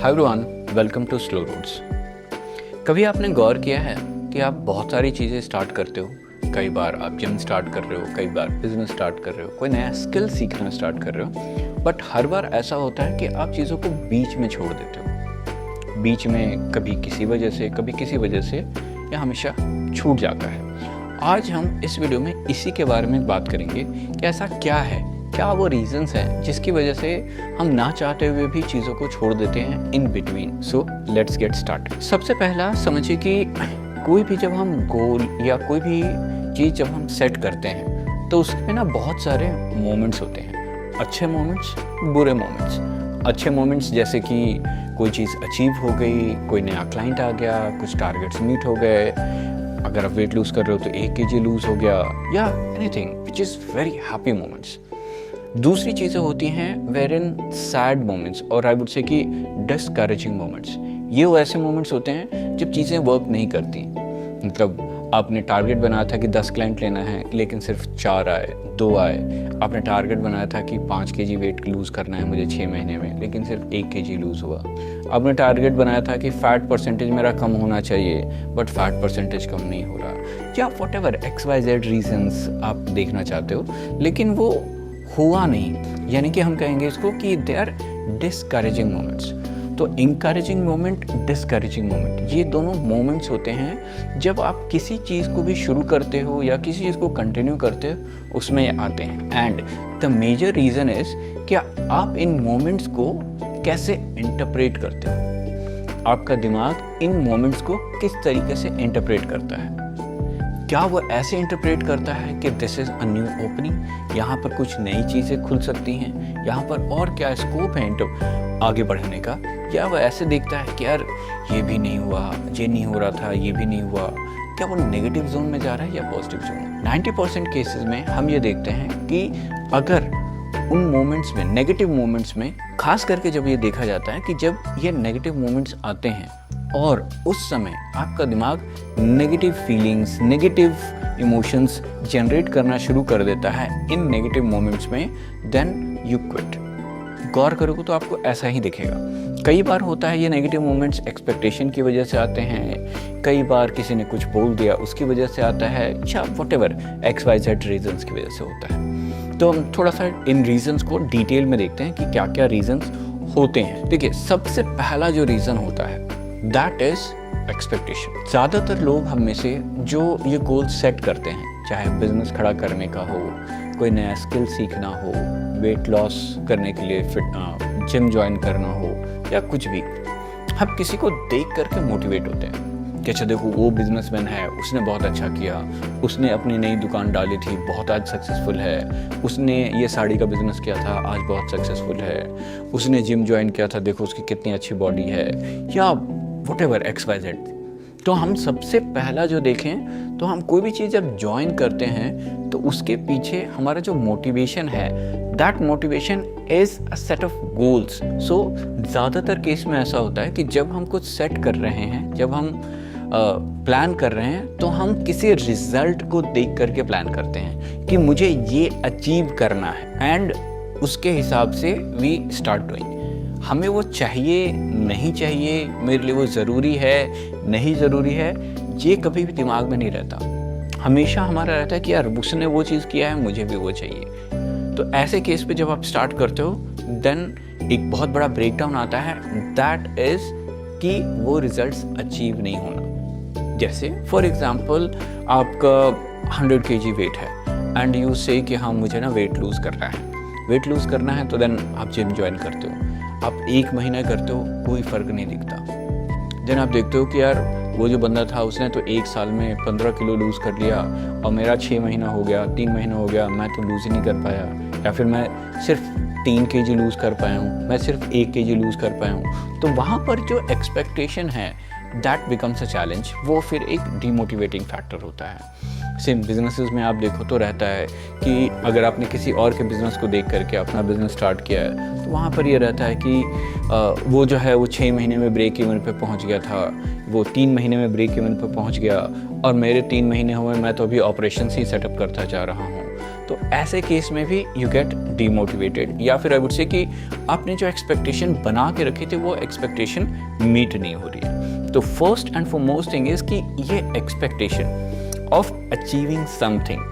Hi everyone, welcome to Slow Roots. कभी आपने गौर किया है कि आप बहुत सारी चीज़ें स्टार्ट करते हो। कई बार आप जिम स्टार्ट कर रहे हो, कई बार बिजनेस स्टार्ट कर रहे हो, कोई नया स्किल सीखना स्टार्ट कर रहे हो, बट हर बार ऐसा होता है कि आप चीज़ों को बीच में छोड़ देते हो। बीच में कभी किसी वजह से, कभी किसी वजह से, या हमेशा छूट जाता है। आज हम इस वीडियो में इसी के बारे में बात करेंगे कि ऐसा क्या है, क्या वो रीजंस हैं जिसकी वजह से हम ना चाहते हुए भी चीज़ों को छोड़ देते हैं in between. So let's get start. सबसे पहला समझिए कि कोई भी जब हम गोल या कोई भी चीज़ जब हम सेट करते हैं तो उसमें ना बहुत सारे मोमेंट्स होते हैं, अच्छे मोमेंट्स, बुरे मोमेंट्स। अच्छे मोमेंट्स जैसे कि कोई चीज़ अचीव हो गई, कोई नया क्लाइंट आ गया, कुछ टारगेट्स मीट हो गए, अगर आप वेट लूज़ कर रहे हो तो 1 kg लूज़ हो गया, या anything which is very happy moments. दूसरी चीज़ें होती हैं वेर इन सैड मोमेंट्स और आई वुड से कि डिस्करेजिंग मोमेंट्स। ये वो ऐसे मोमेंट्स होते हैं जब चीज़ें वर्क नहीं करती। मतलब आपने टारगेट बनाया था कि 10 क्लाइंट लेना है, लेकिन सिर्फ 4 आए, 2 आए। आपने टारगेट बनाया था कि 5 kg वेट लूज़ करना है मुझे 6 महीने में, लेकिन सिर्फ 1 kg लूज़ हुआ। आपने टारगेट बनाया था कि फैट परसेंटेज मेरा कम होना चाहिए, बट फैट परसेंटेज कम नहीं हो रहा। या वॉट एवर XYZ रीजंस आप देखना चाहते हो, लेकिन वो हुआ नहीं। यानी कि हम कहेंगे इसको कि दे आर डिस्करेजिंग मोमेंट्स। तो इंकरेजिंग मोमेंट, डिस्करेजिंग मोमेंट, ये दोनों मोमेंट्स होते हैं जब आप किसी चीज़ को भी शुरू करते हो या किसी चीज़ को कंटिन्यू करते हो, उसमें आते हैं। And the major reason is कि आप इन मोमेंट्स को कैसे इंटरप्रेट करते हो। आपका दिमाग इन मोमेंट्स को किस तरीके से इंटरप्रेट करता है। क्या वो ऐसे इंटरप्रेट करता है कि this is a new opening, यहाँ पर कुछ नई चीज़ें खुल सकती हैं, यहाँ पर और क्या स्कोप है आगे बढ़ने का। या वो ऐसे देखता है कि यार ये भी नहीं हुआ, ये नहीं हो रहा था, ये भी नहीं हुआ। क्या वो नेगेटिव जोन में जा रहा है या पॉजिटिव जोन में। 90% केसेस में हम ये देखते हैं कि अगर उन मोमेंट्स में, नेगेटिव मोमेंट्स में, खास करके जब ये देखा जाता है कि जब ये नेगेटिव मोमेंट्स आते हैं और उस समय आपका दिमाग negative feelings, negative emotions generate करना शुरू कर देता है इन नेगेटिव मोमेंट्स में, देन यू क्विट। गौर करोगे तो आपको ऐसा ही दिखेगा। कई बार होता है ये नेगेटिव मोमेंट्स एक्सपेक्टेशन की वजह से आते हैं, कई बार किसी ने कुछ बोल दिया उसकी वजह से आता है, या व्हाटएवर XYZ रीजंस की वजह से होता है। तो हम थोड़ा सा इन रीजंस को डिटेल में देखते हैं कि क्या क्या रीजंस होते हैं। देखिए, सबसे पहला जो रीज़न होता है दैट इज एक्सपेक्टेशन। ज़्यादातर लोग हम में से जो ये गोल सेट करते हैं, चाहे बिजनेस खड़ा करने का हो, कोई नया स्किल सीखना हो, वेट लॉस करने के लिए जिम ज्वाइन करना हो, या कुछ भी, हम किसी को देख करके मोटिवेट होते हैं कि अच्छा देखो वो बिजनेसमैन है, उसने बहुत अच्छा किया, उसने अपनी नई दुकान डाली थी, बहुत आज सक्सेसफुल है, उसने ये साड़ी का बिजनेस किया था, आज बहुत सक्सेसफुल है, उसने जिम ज्वाइन किया था, देखो उसकी कितनी अच्छी बॉडी है, या व्हाटएवर XYZ। तो हम सबसे पहला जो देखें तो हम कोई भी चीज़ जब ज्वाइन करते हैं तो उसके पीछे हमारा जो मोटिवेशन है, that motivation is a set of goals. So ज़्यादातर केस में ऐसा होता है कि जब हम कुछ सेट कर रहे हैं, जब हम प्लान कर रहे हैं, तो हम किसी रिजल्ट को देख करके प्लान करते हैं कि मुझे ये अचीव करना है, एंड उसके हिसाब से वी स्टार्ट डूइंग। हमें वो चाहिए, नहीं चाहिए, मेरे लिए वो ज़रूरी है, नहीं ज़रूरी है, ये कभी भी दिमाग में नहीं रहता। हमेशा हमारा रहता है कि यार उसने वो चीज़ किया है, मुझे भी वो चाहिए। तो ऐसे केस पे जब आप स्टार्ट करते हो, देन एक बहुत बड़ा ब्रेकडाउन आता है, दैट इज़ कि वो रिजल्ट्स अचीव नहीं होना। जैसे फॉर एग्ज़ाम्पल आपका 100 kg वेट है एंड यू से कि हाँ मुझे ना वेट लूज़ करना है। वेट लूज़ करना है तो देन आप जिम ज्वाइन करते हो, आप 1 महीना करते हो, कोई फ़र्क नहीं दिखता। देन आप देखते हो कि यार वो जो बंदा था उसने तो 1 साल में 15 किलो लूज़ कर लिया, और मेरा 6 महीना हो गया, 3 महीना हो गया, मैं तो लूज़ ही नहीं कर पाया, या फिर मैं सिर्फ 3 kg लूज़ कर पाया हूँ, मैं सिर्फ 1 kg लूज़ कर पाया हूँ। तो वहाँ पर जो एक्सपेक्टेशन है दैट बिकम्स अ चैलेंज, वो फिर एक डीमोटिवेटिंग फैक्टर होता है। सेम बिजनेसेस में आप देखो तो रहता है कि अगर आपने किसी और के बिज़नेस को देख करके अपना बिज़नेस स्टार्ट किया है, तो वहाँ पर ये रहता है कि वो जो है वो 6 महीने में ब्रेक इवन पे पहुँच गया था, वो 3 महीने में ब्रेक इवन पे पहुँच गया, और मेरे 3 महीने हुए, मैं तो अभी ऑपरेशन ही सेटअप करता जा रहा हूँ। तो ऐसे केस में भी यू गेट डीमोटिवेटेड, या फिर आई वुड से कि आपने जो एक्सपेक्टेशन बना के रखी थी वो एक्सपेक्टेशन मीट नहीं हो रही है। तो first and foremost thing is कि ये एक्सपेक्टेशन ऑफ अचीविंग समथिंग,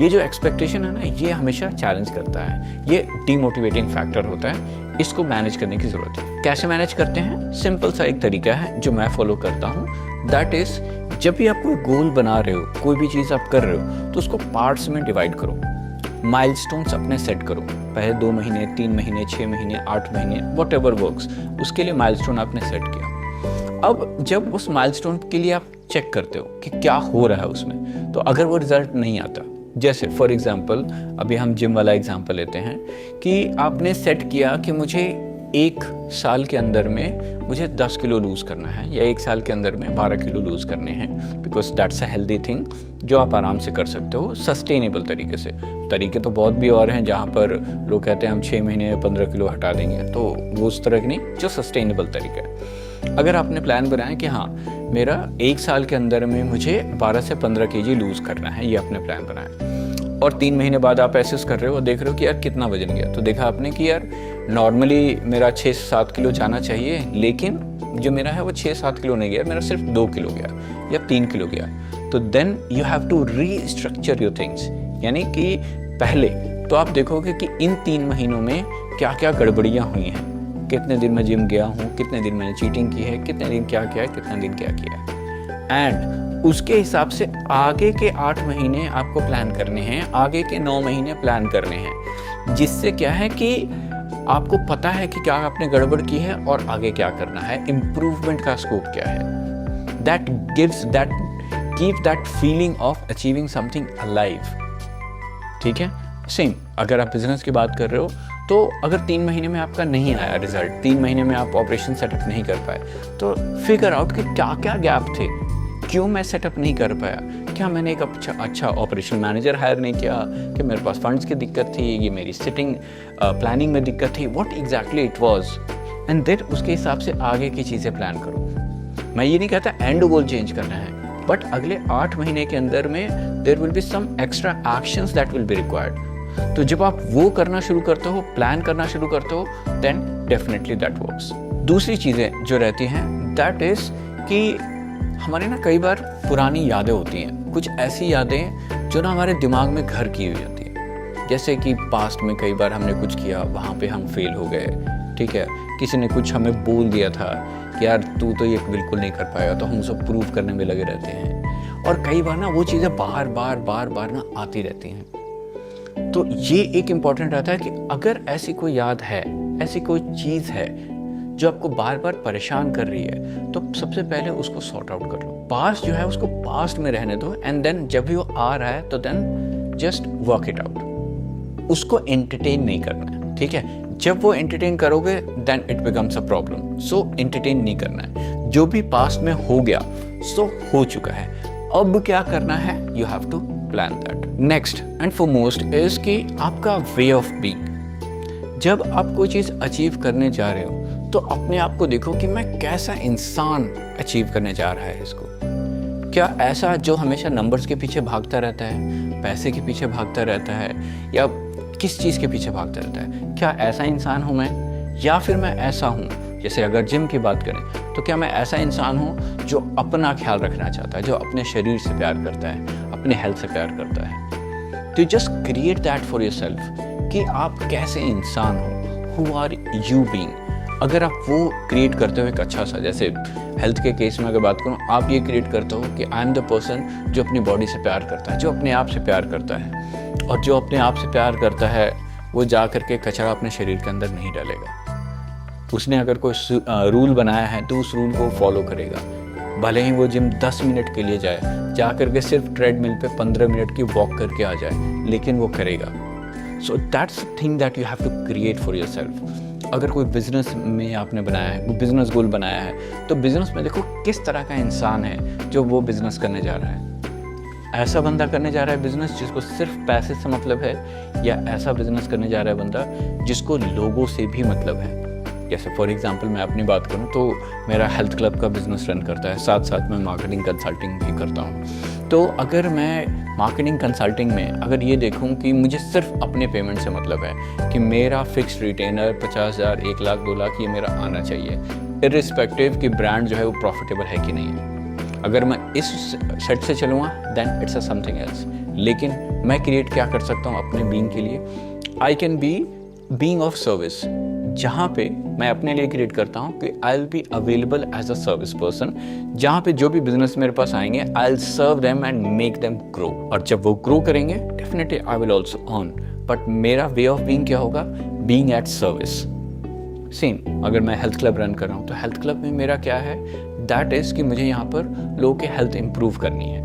ये जो एक्सपेक्टेशन है ना, ये हमेशा चैलेंज करता है, ये डीमोटिवेटिंग फैक्टर होता है। इसको मैनेज करने की ज़रूरत है। कैसे मैनेज करते हैं? सिंपल सा एक तरीका है जो मैं फॉलो करता हूँ, दैट इज़ जब भी आप कोई गोल बना रहे हो, कोई भी चीज़ आप कर रहे हो, तो उसको पार्ट्स में डिवाइड करो, माइलस्टोन्स अपने सेट करो। पहले 2 महीने, 3 महीने, 6 महीने, 8 महीने, व्हाटएवर वर्क्स, उसके लिए माइलस्टोन आपने सेट किया। अब जब उस माइलस्टोन के लिए आप चेक करते हो कि क्या हो रहा है उसमें, तो अगर वो रिजल्ट नहीं आता, जैसे फॉर एग्जांपल अभी हम जिम वाला एग्जांपल लेते हैं कि आपने सेट किया कि मुझे 1 साल के अंदर में मुझे 10 किलो लूज़ करना है, या 1 साल के अंदर में 12 किलो लूज़ करने हैं, because that's a healthy thing जो आप आराम से कर सकते हो सस्टेनेबल तरीके से। तरीके तो बहुत भी और हैं जहाँ पर लोग कहते हैं हम 6 महीने में 15 किलो हटा देंगे, तो वो उस तरह की नहीं, जो सस्टेनेबल तरीका है। अगर आपने प्लान बनाया कि हाँ मेरा 1 साल के अंदर में मुझे 12 से 15 केजी लूज़ करना है, ये आपने प्लान बनाया, और 3 महीने बाद आप एसेस कर रहे हो और देख रहे हो कि यार कितना वजन गया, तो देखा आपने कि यार नॉर्मली मेरा 6 से 7 किलो जाना चाहिए, लेकिन जो मेरा है वो 6-7 किलो नहीं गया, मेरा सिर्फ 2 किलो गया या 3 किलो गया। तो then you have to restructure your things, यानी कि पहले तो आप देखोगे कि इन 3 महीनों में क्या क्या गड़बड़ियाँ हुई हैं, कितने दिन मैं जिम गया हूँ, कितने दिन मैंने चीटिंग की है, कितने दिन क्या किया है, कितने दिन क्या किया है, एंड उसके हिसाब से आगे के 8 महीने आपको प्लान करने हैं, आगे के 9 महीने प्लान करने हैं, जिससे क्या है कि आपको पता है कि क्या आपने गड़बड़ की है और आगे क्या करना है, इम्प्रूवमेंट का स्कोप क्या है। That gives that keep that feeling of achieving something alive. ठीक है, सेम अगर आप बिजनेस की बात कर रहे हो, तो अगर 3 महीने में आपका नहीं आया रिजल्ट, 3 महीने में आप ऑपरेशन सेटअप नहीं कर पाए, तो फिगर आउट कि क्या क्या गैप थे, क्यों मैं सेटअप नहीं कर पाया, क्या मैंने एक अच्छा ऑपरेशन मैनेजर हायर नहीं किया, कि मेरे पास फंड्स की दिक्कत थी, ये मेरी सिटिंग प्लानिंग में दिक्कत थी, what exactly it was, and then उसके हिसाब से आगे की चीज़ें प्लान करो। मैं ये नहीं कहता एंड गोल चेंज करना है, बट अगले 8 महीने के अंदर में there will be some extra actions that will be required. तो जब आप वो करना शुरू करते हो, प्लान करना शुरू करते हो, देन डेफिनेटली दैट वर्क्स। दूसरी चीज़ें जो रहती हैं दैट इज़ कि हमारे ना कई बार पुरानी यादें होती हैं, कुछ ऐसी यादें जो ना हमारे दिमाग में घर की हुई होती हैं, जैसे कि पास्ट में कई बार हमने कुछ किया, वहाँ पे हम फेल हो गए, ठीक है, किसी ने कुछ हमें बोल दिया था कि यार तू तो ये बिल्कुल नहीं कर पाएगा, तो हम सब प्रूव करने में लगे रहते हैं, और कई बार ना वो चीज़ें बार बार ना आती रहती हैं। तो ये एक इम्पॉर्टेंट रहता है कि अगर ऐसी कोई याद है, ऐसी कोई चीज़ है जो आपको बार बार परेशान कर रही है, तो सबसे पहले उसको सॉर्ट आउट कर लो। पास्ट जो है उसको पास्ट में रहने दो, एंड देन जब भी वो आ रहा है तो then just work it out. उसको एंटरटेन नहीं करना है, ठीक है। जब वो एंटरटेन करोगे then it becomes a problem. So entertain नहीं करना है, जो भी पास्ट में हो गया सो हो चुका है, अब क्या करना है, you have to plan that. Next and foremost is कि आपका वे ऑफ बीइंग। जब आप कोई चीज़ अचीव करने जा रहे हो तो अपने आप को देखो कि मैं कैसा इंसान अचीव करने जा रहा है इसको। क्या ऐसा जो हमेशा नंबर्स के पीछे भागता रहता है, पैसे के पीछे भागता रहता है, या किस चीज़ के पीछे भागता रहता है, क्या ऐसा इंसान हूँ मैं, या फिर मैं ऐसा हूँ, जैसे अगर जिम की बात करें तो क्या मैं ऐसा इंसान हूँ जो अपना ख्याल रखना चाहता है, जो अपने शरीर से प्यार करता है, अपने हेल्थ से प्यार करता है। तो just create that for yourself कि आप कैसे इंसान हो, हु आर यू बीइंग। अगर आप वो क्रिएट करते हो एक अच्छा सा, जैसे हेल्थ के केस में अगर बात करूँ, आप ये क्रिएट करते हो कि आई एम द पर्सन जो अपनी बॉडी से प्यार करता है, जो अपने आप से प्यार करता है, और जो अपने आप से प्यार करता है वो जा करके कचरा अपने शरीर के अंदर नहीं डालेगा। उसने अगर कोई रूल बनाया है तो उस रूल को फॉलो करेगा, भले ही वो जिम 10 मिनट के लिए जाए, जा करके सिर्फ ट्रेडमिल पे 15 मिनट की वॉक करके आ जाए, लेकिन वो करेगा। So that's thing that you have to create for yourself. अगर कोई बिजनेस में आपने बनाया है, वो बिजनेस गोल बनाया है, तो बिजनेस में देखो किस तरह का इंसान है जो वो बिजनेस करने जा रहा है। ऐसा बंदा करने जा रहा है बिजनेस जिसको सिर्फ पैसे से मतलब है, या ऐसा बिजनेस करने जा रहा है बंदा जिसको लोगों से भी मतलब है। जैसे फॉर एग्जांपल मैं अपनी बात करूं तो मेरा हेल्थ क्लब का बिज़नेस रन करता है, साथ साथ मैं मार्केटिंग कंसल्टिंग भी करता हूं। तो अगर मैं मार्केटिंग कंसल्टिंग में अगर ये देखूं कि मुझे सिर्फ अपने पेमेंट से मतलब है कि मेरा फिक्स्ड रिटेनर 50,000, 1 लाख, 2 लाख ये मेरा आना चाहिए, इर्रिस्पेक्टिव कि ब्रांड जो है वो प्रॉफिटेबल है कि नहीं है। अगर मैं इस सेट से चलूँगा then it's a something else. लेकिन मैं क्रिएट क्या कर सकता हूँ अपने बीइंग के लिए, I can be being of service, जहाँ पे मैं अपने लिए क्रिएट करता हूँ कि I will be available as a service person, जहाँ पे जो भी बिजनेस मेरे पास आएंगे I will serve them and make them grow. और जब वो ग्रो करेंगे definitely I will also earn, but मेरा वे ऑफ बीइंग क्या होगा, बीइंग एट सर्विस। सेम अगर मैं हेल्थ क्लब रन कर रहा हूँ तो हेल्थ क्लब में मेरा क्या है, दैट इज़ कि मुझे यहाँ पर लोगों की हेल्थ इम्प्रूव करनी है,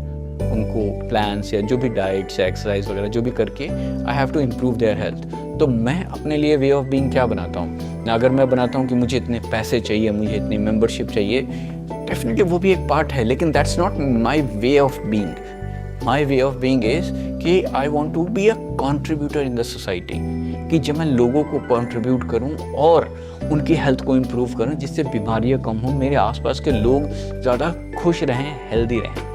उनको प्लान्स या जो भी डाइट्स या एक्सरसाइज वगैरह जो भी करके I have to improve their health. तो मैं अपने लिए वे ऑफ बीइंग क्या बनाता हूँ, अगर मैं बनाता हूँ कि मुझे इतने पैसे चाहिए, मुझे इतनी मेंबरशिप चाहिए, डेफिनेटली वो भी एक पार्ट है, लेकिन that's not my way of being. My way of being is कि I want to be a contributor in the society, कि जब मैं लोगों को कंट्रीब्यूट करूं और उनकी हेल्थ को इम्प्रूव करूं, जिससे बीमारियां कम हों, मेरे आसपास के लोग ज़्यादा खुश रहें, हेल्दी रहें।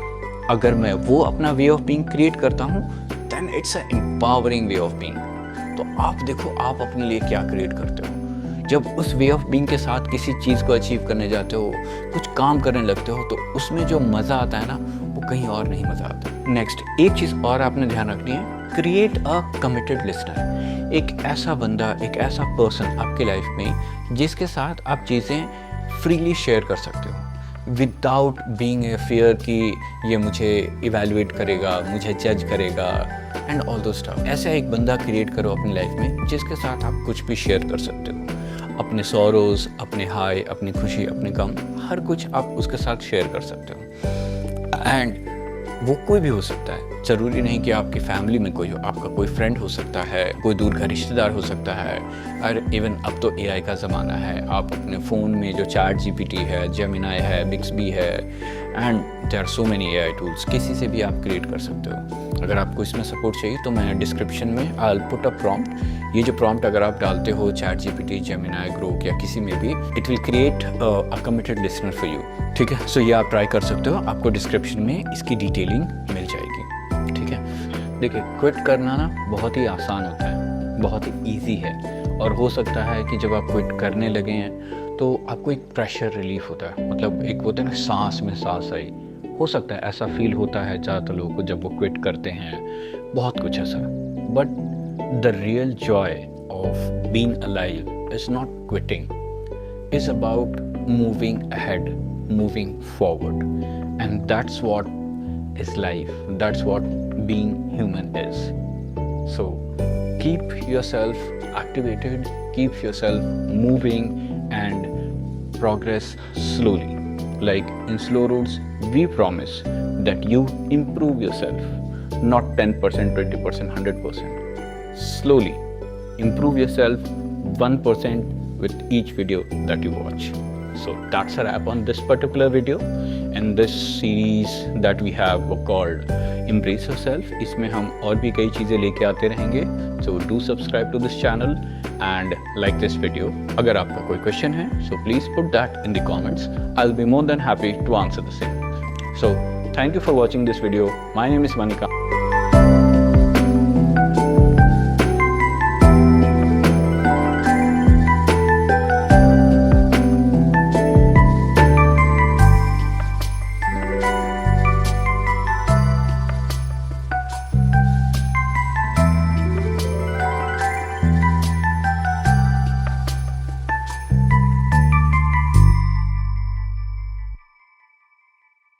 अगर मैं वो अपना वे ऑफ बीइंग क्रिएट करता हूं then it's a empowering way of being. तो आप देखो आप अपने लिए क्या क्रिएट करते हो। जब उस वे ऑफ बीइंग के साथ किसी चीज़ को अचीव करने जाते हो, कुछ काम करने लगते हो, तो उसमें जो मज़ा आता है ना, वो कहीं और नहीं मज़ा आता। नेक्स्ट एक चीज़ और आपने ध्यान रखनी है, क्रिएट अ कमिटेड लिसनर। एक ऐसा बंदा, एक ऐसा पर्सन आपकी लाइफ में जिसके साथ आप चीज़ें फ्रीली शेयर कर सकते हो विदाउट बीइंग ए फियर कि ये मुझे इवैल्यूएट करेगा, मुझे जज करेगा एंड ऑल दो स्टफ। ऐसा एक बंदा क्रिएट करो अपनी लाइफ में जिसके साथ आप कुछ भी शेयर कर सकते हो, अपने सॉरोज, अपने हाई, अपनी खुशी, अपने गम, हर कुछ आप उसके साथ शेयर कर सकते हो। एंड वो कोई भी हो सकता है, ज़रूरी नहीं कि आपकी फैमिली में कोई हो, आपका कोई फ्रेंड हो सकता है, कोई दूर का रिश्तेदार हो सकता है, और इवन अब तो एआई का ज़माना है, आप अपने फ़ोन में जो चैट जीपीटी है, जेमिनाई है, बिक्सबी है, and there are so many AI tools, किसी से भी आप क्रिएट कर सकते हो। अगर आपको इसमें सपोर्ट चाहिए तो मैं डिस्क्रिप्शन में I will put a prompt. ये जो प्रॉम्प्ट अगर आप डालते हो चैट जीपीटी, जेमिनाई, ग्रोक या किसी में भी, it will create a committed listener for you. ठीक है, सो ये आप ट्राई कर सकते हो, आपको डिस्क्रिप्शन में इसकी डिटेलिंग मिल जाएगी। ठीक है, देखिए क्विट करना ना बहुत ही आसान होता है, बहुत ही ईजी है, और हो सकता है कि जब आप क्विट करने लगे हैं तो आपको एक प्रेशर रिलीफ होता है, मतलब एक होता है ना सांस में सांस आई, हो सकता है ऐसा फील होता है ज़्यादातर लोगों को जब वो क्विट करते हैं, बहुत कुछ ऐसा। But the real Joy of being alive is not quitting, is about moving ahead, moving forward, and that's what is life, that's what being human is. So keep yourself activated, keep yourself moving and progress slowly. Like in Slow Roads, we promise that you improve yourself, not 10%, 20%, 100%. Slowly improve yourself 1% with each video that you watch. So that's a wrap on this particular video and this series that we have called Embrace Yourself. इसमें हम और भी कई चीज़ें लेके आते रहेंगे. So do subscribe to this channel and like this video. अगर आपका कोई question है, so please put that in the comments. I'll be more than happy to answer the same. So thank you for watching this video. My name is Manika.